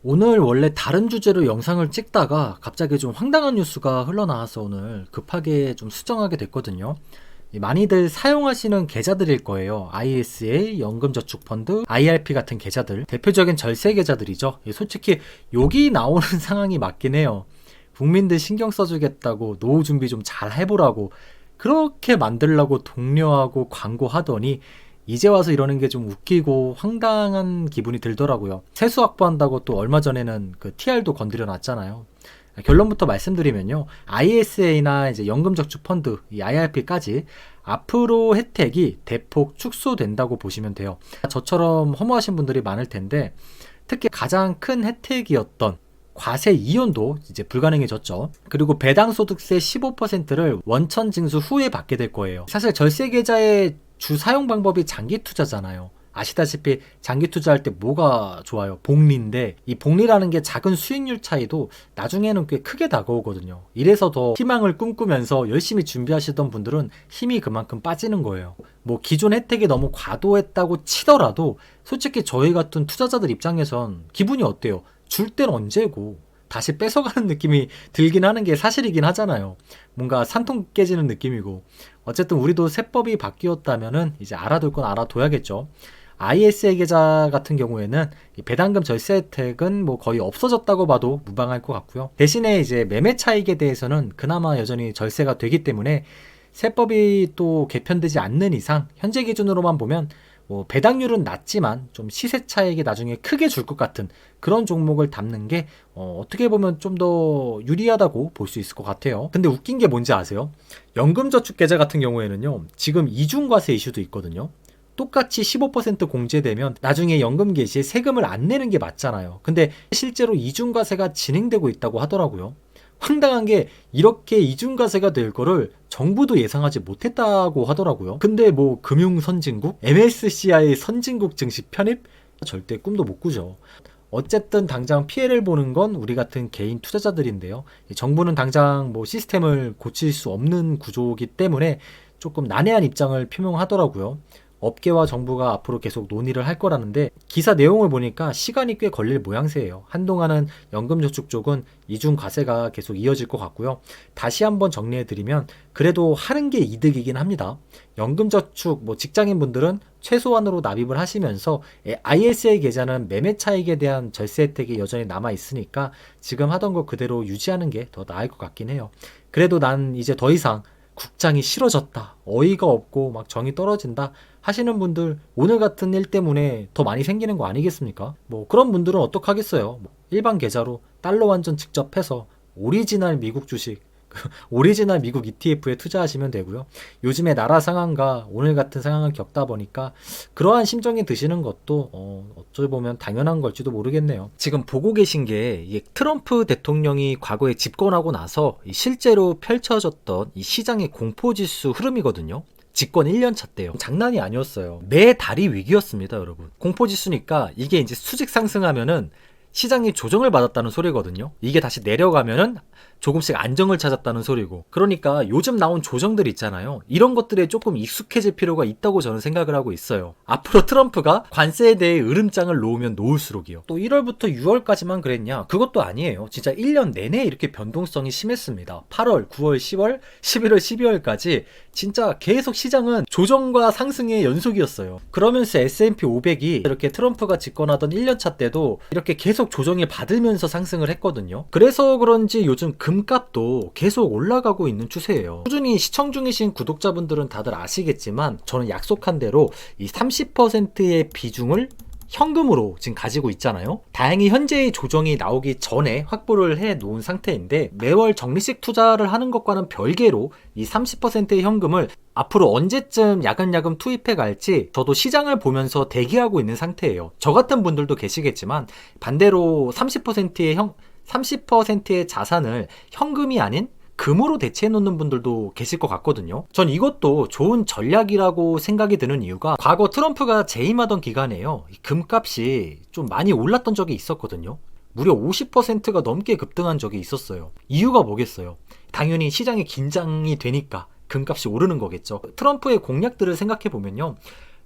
오늘 원래 다른 주제로 영상을 찍다가 갑자기 좀 황당한 뉴스가 흘러나와서 오늘 급하게 좀 수정하게 됐거든요. 많이들 사용하시는 계좌들일 거예요. ISA, 연금저축펀드, IRP 같은 계좌들. 대표적인 절세 계좌들이죠. 솔직히 여기 나오는 상황이 맞긴 해요. 국민들 신경 써주겠다고 노후 준비 좀 잘 해보라고 그렇게 만들려고 독려하고 광고하더니 이제 와서 이러는 게 좀 웃기고 황당한 기분이 들더라고요. 세수 확보한다고 또 얼마 전에는 그 TR도 건드려 놨잖아요. 결론부터 말씀드리면요. ISA나 이제 연금저축펀드, 이 IRP까지 앞으로 혜택이 대폭 축소된다고 보시면 돼요. 저처럼 허무하신 분들이 많을 텐데 특히 가장 큰 혜택이었던 과세 이혼도 이제 불가능해졌죠. 그리고 배당소득세 15%를 원천 징수 후에 받게 될 거예요. 사실 절세 계좌의 주 사용 방법이 장기 투자잖아요. 아시다시피 장기 투자할 때 뭐가 좋아요? 복리인데 이 복리라는 게 작은 수익률 차이도 나중에는 꽤 크게 다가오거든요. 이래서 더 희망을 꿈꾸면서 열심히 준비하시던 분들은 힘이 그만큼 빠지는 거예요. 뭐 기존 혜택이 너무 과도했다고 치더라도 솔직히 저희 같은 투자자들 입장에선 기분이 어때요? 줄 땐 언제고 다시 뺏어가는 느낌이 들긴 하는 게 사실이긴 하잖아요. 뭔가 산통 깨지는 느낌이고 어쨌든 우리도 세법이 바뀌었다면은 이제 알아둘 건 알아둬야겠죠. ISA 계좌 같은 경우에는 배당금 절세 혜택은 뭐 거의 없어졌다고 봐도 무방할 것 같고요. 대신에 이제 매매 차익에 대해서는 그나마 여전히 절세가 되기 때문에 세법이 또 개편되지 않는 이상 현재 기준으로만 보면 뭐 배당률은 낮지만 좀 시세 차익이 나중에 크게 줄 것 같은 그런 종목을 담는 게 어떻게 보면 좀 더 유리하다고 볼 수 있을 것 같아요. 근데 웃긴 게 뭔지 아세요? 연금저축계좌 같은 경우에는요, 지금 이중과세 이슈도 있거든요. 똑같이 15% 공제되면 나중에 연금 개시에 세금을 안 내는 게 맞잖아요. 근데 실제로 이중과세가 진행되고 있다고 하더라고요. 황당한 게 이렇게 이중과세가 될 거를 정부도 예상하지 못했다고 하더라고요. 근데 뭐 금융선진국? MSCI 선진국 증시 편입? 절대 꿈도 못 꾸죠. 어쨌든 당장 피해를 보는 건 우리 같은 개인 투자자들인데요. 정부는 당장 뭐 시스템을 고칠 수 없는 구조이기 때문에 조금 난해한 입장을 표명하더라고요. 업계와 정부가 앞으로 계속 논의를 할 거라는데 기사 내용을 보니까 시간이 꽤 걸릴 모양새예요. 한동안은 연금저축 쪽은 이중 과세가 계속 이어질 것 같고요. 다시 한번 정리해드리면 그래도 하는 게 이득이긴 합니다. 연금저축 뭐 직장인분들은 최소한으로 납입을 하시면서 ISA 계좌는 매매 차익에 대한 절세 혜택이 여전히 남아 있으니까 지금 하던 거 그대로 유지하는 게 더 나을 것 같긴 해요. 그래도 난 이제 더 이상 국장이 싫어졌다, 어이가 없고 막 정이 떨어진다 하시는 분들 오늘 같은 일 때문에 더 많이 생기는 거 아니겠습니까? 뭐 그런 분들은 어떡하겠어요. 뭐 일반 계좌로 달러 완전 직접 해서 오리지널 미국 주식 오리지널 미국 ETF에 투자하시면 되고요. 요즘에 나라 상황과 오늘 같은 상황을 겪다 보니까 그러한 심정이 드시는 것도 어찌 보면 당연한 걸지도 모르겠네요. 지금 보고 계신 게 트럼프 대통령이 과거에 집권하고 나서 실제로 펼쳐졌던 이 시장의 공포지수 흐름이거든요. 집권 1년차 때요. 장난이 아니었어요. 매 달이 위기였습니다, 여러분. 공포지수니까 이게 이제 수직 상승하면은 시장이 조정을 받았다는 소리거든요. 이게 다시 내려가면은 조금씩 안정을 찾았다는 소리고, 그러니까 요즘 나온 조정들 있잖아요. 이런 것들에 조금 익숙해질 필요가 있다고 저는 생각을 하고 있어요. 앞으로 트럼프가 관세에 대해 으름장을 놓으면 놓을수록이요. 또 1월부터 6월까지만 그랬냐? 그것도 아니에요. 진짜 1년 내내 이렇게 변동성이 심했습니다. 8월, 9월, 10월, 11월, 12월까지 진짜 계속 시장은 조정과 상승의 연속이었어요. 그러면서 S&P 500이 이렇게 트럼프가 집권하던 1년차 때도 이렇게 계속 조정을 받으면서 상승을 했거든요. 그래서 그런지 요즘 금값도 계속 올라가고 있는 추세예요. 꾸준히 시청 중이신 구독자분들은 다들 아시겠지만 저는 약속한 대로 이 30%의 비중을 현금으로 지금 가지고 있잖아요. 다행히 현재의 조정이 나오기 전에 확보를 해 놓은 상태인데 매월 적리식 투자를 하는 것과는 별개로 이 30%의 현금을 앞으로 언제쯤 야금야금 투입해 갈지 저도 시장을 보면서 대기하고 있는 상태예요. 저 같은 분들도 계시겠지만 반대로 30%의 자산을 현금이 아닌 금으로 대체해 놓는 분들도 계실 것 같거든요. 전 이것도 좋은 전략이라고 생각이 드는 이유가 과거 트럼프가 재임하던 기간에요, 금값이 좀 많이 올랐던 적이 있었거든요. 무려 50%가 넘게 급등한 적이 있었어요. 이유가 뭐겠어요? 당연히 시장이 긴장이 되니까 금값이 오르는 거겠죠. 트럼프의 공약들을 생각해 보면요,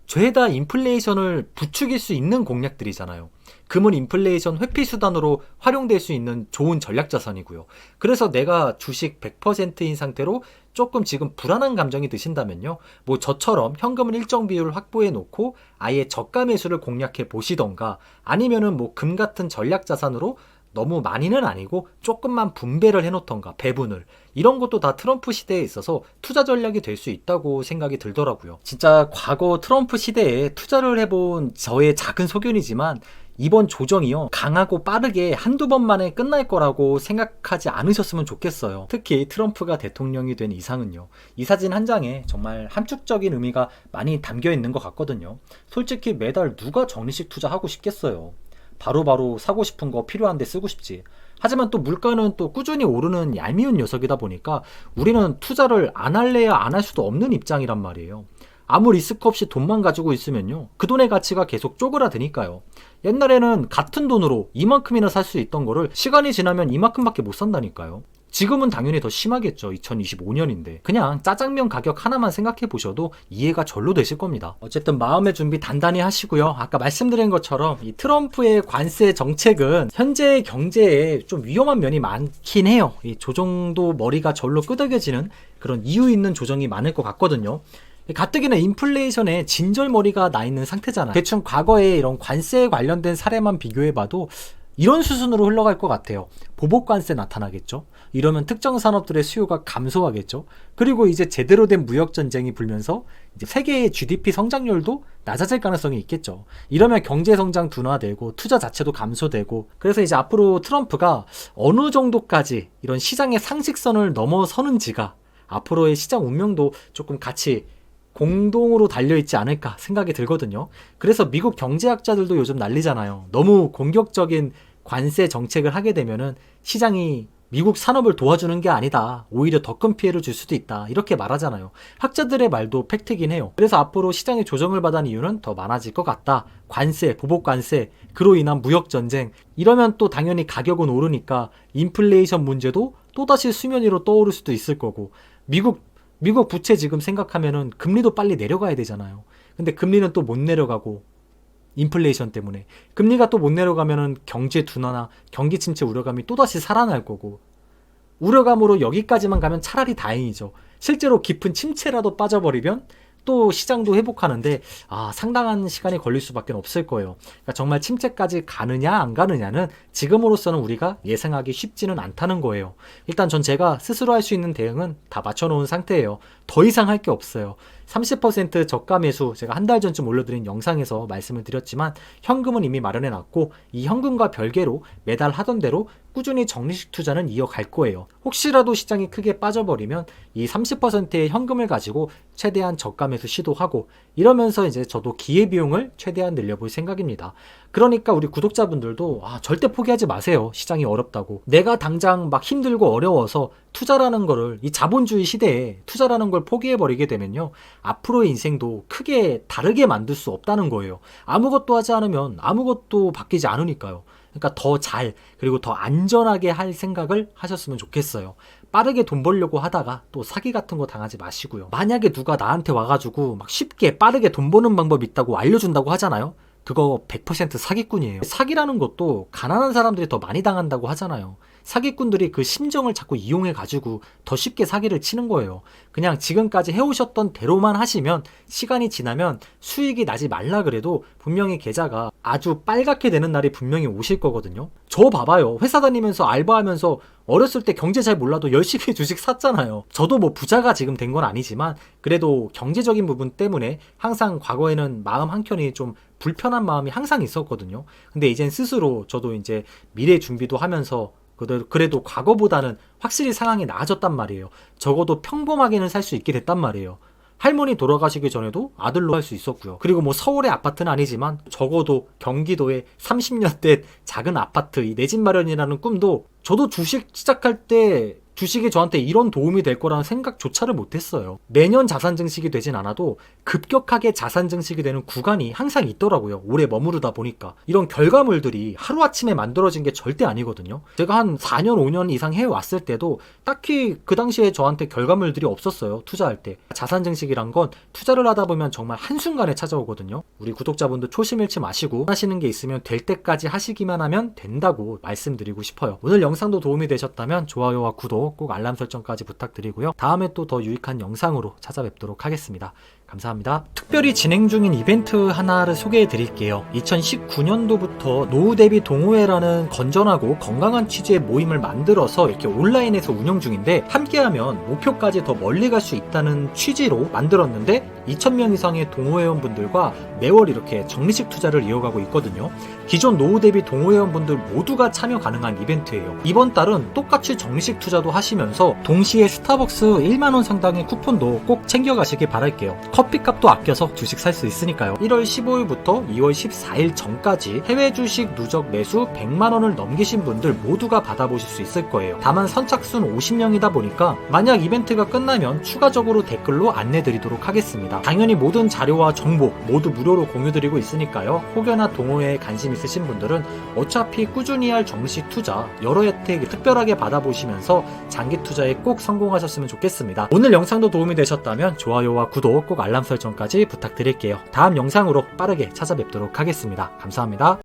죄다 인플레이션을 부추길 수 있는 공약들이잖아요. 금은 인플레이션 회피 수단으로 활용될 수 있는 좋은 전략 자산이고요. 그래서 내가 주식 100%인 상태로 조금 지금 불안한 감정이 드신다면요. 뭐 저처럼 현금을 일정 비율 확보해 놓고 아예 저가 매수를 공략해 보시던가, 아니면은 뭐 금 같은 전략 자산으로 너무 많이는 아니고 조금만 분배를 해놓던가, 배분을. 이런 것도 다 트럼프 시대에 있어서 투자 전략이 될 수 있다고 생각이 들더라고요. 진짜 과거 트럼프 시대에 투자를 해본 저의 작은 소견이지만 이번 조정이요, 강하고 빠르게 한두 번 만에 끝날 거라고 생각하지 않으셨으면 좋겠어요. 특히 트럼프가 대통령이 된 이상은요. 이 사진 한 장에 정말 함축적인 의미가 많이 담겨 있는 것 같거든요. 솔직히 매달 누가 적립식 투자하고 싶겠어요. 바로바로 사고 싶은 거 필요한데 쓰고 싶지. 하지만 또 물가는 또 꾸준히 오르는 얄미운 녀석이다 보니까 우리는 투자를 안 할래야 안 할 수도 없는 입장이란 말이에요. 아무 리스크 없이 돈만 가지고 있으면요, 그 돈의 가치가 계속 쪼그라드니까요. 옛날에는 같은 돈으로 이만큼이나 살 수 있던 거를 시간이 지나면 이만큼밖에 못 산다니까요. 지금은 당연히 더 심하겠죠. 2025년인데. 그냥 짜장면 가격 하나만 생각해 보셔도 이해가 절로 되실 겁니다. 어쨌든 마음의 준비 단단히 하시고요. 아까 말씀드린 것처럼 이 트럼프의 관세 정책은 현재 경제에 좀 위험한 면이 많긴 해요. 이 조정도 머리가 절로 끄덕여지는 그런 이유 있는 조정이 많을 것 같거든요. 가뜩이나 인플레이션에 진절머리가 나 있는 상태잖아요. 대충 과거에 이런 관세에 관련된 사례만 비교해봐도 이런 수순으로 흘러갈 것 같아요. 보복관세 나타나겠죠. 이러면 특정 산업들의 수요가 감소하겠죠. 그리고 이제 제대로 된 무역전쟁이 불면서 이제 세계의 GDP 성장률도 낮아질 가능성이 있겠죠. 이러면 경제성장 둔화되고 투자 자체도 감소되고, 그래서 이제 앞으로 트럼프가 어느 정도까지 이런 시장의 상식선을 넘어서는지가 앞으로의 시장 운명도 조금 같이 공동으로 달려있지 않을까 생각이 들거든요. 그래서 미국 경제학자들도 요즘 난리잖아요. 너무 공격적인 관세 정책을 하게 되면은 시장이 미국 산업을 도와주는 게 아니다, 오히려 더 큰 피해를 줄 수도 있다, 이렇게 말하잖아요. 학자들의 말도 팩트긴 해요. 그래서 앞으로 시장의 조정을 받은 이유는 더 많아질 것 같다. 관세, 보복관세, 그로 인한 무역전쟁, 이러면 또 당연히 가격은 오르니까 인플레이션 문제도 또다시 수면 위로 떠오를 수도 있을 거고, 미국 부채 지금 생각하면은 금리도 빨리 내려가야 되잖아요. 근데 금리는 또 못 내려가고, 인플레이션 때문에 금리가 또 못 내려가면은 경제 둔화나 경기 침체 우려감이 또다시 살아날 거고, 우려감으로 여기까지만 가면 차라리 다행이죠. 실제로 깊은 침체라도 빠져버리면 또 시장도 회복하는데 상당한 시간이 걸릴 수밖에 없을 거예요. 그러니까 정말 침체까지 가느냐 안 가느냐는 지금으로서는 우리가 예상하기 쉽지는 않다는 거예요. 일단 제가 스스로 할 수 있는 대응은 다 맞춰놓은 상태예요. 더 이상 할 게 없어요. 30% 저가 매수, 제가 한 달 전쯤 올려드린 영상에서 말씀을 드렸지만 현금은 이미 마련해놨고, 이 현금과 별개로 매달 하던 대로 꾸준히 적립식 투자는 이어갈 거예요. 혹시라도 시장이 크게 빠져버리면 이 30%의 현금을 가지고 최대한 저가 매수 시도하고, 이러면서 이제 저도 기회비용을 최대한 늘려볼 생각입니다. 그러니까 우리 구독자분들도 절대 포기하지 마세요. 시장이 어렵다고. 내가 당장 막 힘들고 어려워서 투자라는 거를, 이 자본주의 시대에 투자라는 걸 포기해버리게 되면요, 앞으로의 인생도 크게 다르게 만들 수 없다는 거예요. 아무것도 하지 않으면 아무것도 바뀌지 않으니까요. 그러니까 더 잘, 그리고 더 안전하게 할 생각을 하셨으면 좋겠어요. 빠르게 돈 벌려고 하다가 또 사기 같은 거 당하지 마시고요. 만약에 누가 나한테 와가지고 막 쉽게 빠르게 돈 버는 방법 있다고 알려준다고 하잖아요. 그거 100% 사기꾼이에요. 사기라는 것도 가난한 사람들이 더 많이 당한다고 하잖아요. 사기꾼들이 그 심정을 자꾸 이용해가지고 더 쉽게 사기를 치는 거예요. 그냥 지금까지 해오셨던 대로만 하시면 시간이 지나면 수익이 나지 말라 그래도 분명히 계좌가 아주 빨갛게 되는 날이 분명히 오실 거거든요. 저 봐봐요. 회사 다니면서 알바하면서 어렸을 때 경제 잘 몰라도 열심히 주식 샀잖아요. 저도 뭐 부자가 지금 된 건 아니지만 그래도 경제적인 부분 때문에 항상 과거에는 마음 한켠이 좀 불편한 마음이 항상 있었거든요. 근데 이젠 스스로 저도 이제 미래 준비도 하면서 그래도 과거보다는 확실히 상황이 나아졌단 말이에요. 적어도 평범하게는 살 수 있게 됐단 말이에요. 할머니 돌아가시기 전에도 아들로 할 수 있었고요. 그리고 뭐 서울의 아파트는 아니지만 적어도 경기도에 30년 된 작은 아파트, 이 내 집 마련이라는 꿈도, 저도 주식 시작할 때 주식이 저한테 이런 도움이 될 거라는 생각조차를 못했어요. 매년 자산 증식이 되진 않아도 급격하게 자산 증식이 되는 구간이 항상 있더라고요. 오래 머무르다 보니까. 이런 결과물들이 하루아침에 만들어진 게 절대 아니거든요. 제가 한 4년, 5년 이상 해왔을 때도 딱히 그 당시에 저한테 결과물들이 없었어요. 투자할 때. 자산 증식이란 건 투자를 하다 보면 정말 한순간에 찾아오거든요. 우리 구독자분들 초심 잃지 마시고 하시는 게 있으면 될 때까지 하시기만 하면 된다고 말씀드리고 싶어요. 오늘 영상도 도움이 되셨다면 좋아요와 구독, 꼭 알람 설정까지 부탁드리고요. 다음에 또 더 유익한 영상으로 찾아뵙도록 하겠습니다. 감사합니다. 특별히 진행 중인 이벤트 하나를 소개해 드릴게요. 2019년도부터 노후 대비 동호회라는 건전하고 건강한 취지의 모임을 만들어서 이렇게 온라인에서 운영 중인데, 함께하면 목표까지 더 멀리 갈 수 있다는 취지로 만들었는데 2,000명 이상의 동호회원분들과 매월 이렇게 적리식 투자를 이어가고 있거든요. 기존 노후 대비 동호회원분들 모두가 참여 가능한 이벤트예요. 이번 달은 똑같이 적리식 투자도 하시면서 동시에 스타벅스 1만원 상당의 쿠폰도 꼭 챙겨가시길 바랄게요. 커피값도 아껴서 주식 살 수 있으니까요. 1월 15일부터 2월 14일 전까지 해외 주식 누적 매수 100만원을 넘기신 분들 모두가 받아보실 수 있을 거예요. 다만 선착순 50명이다 보니까 만약 이벤트가 끝나면 추가적으로 댓글로 안내드리도록 하겠습니다. 당연히 모든 자료와 정보 모두 무료로 공유드리고 있으니까요. 혹여나 동호회에 관심 있으신 분들은 어차피 꾸준히 할 정식 투자 여러 혜택 특별하게 받아보시면서 장기 투자에 꼭 성공하셨으면 좋겠습니다. 오늘 영상도 도움이 되셨다면 좋아요와 구독, 꼭 알람 설정까지 부탁드릴게요. 다음 영상으로 빠르게 찾아뵙도록 하겠습니다. 감사합니다.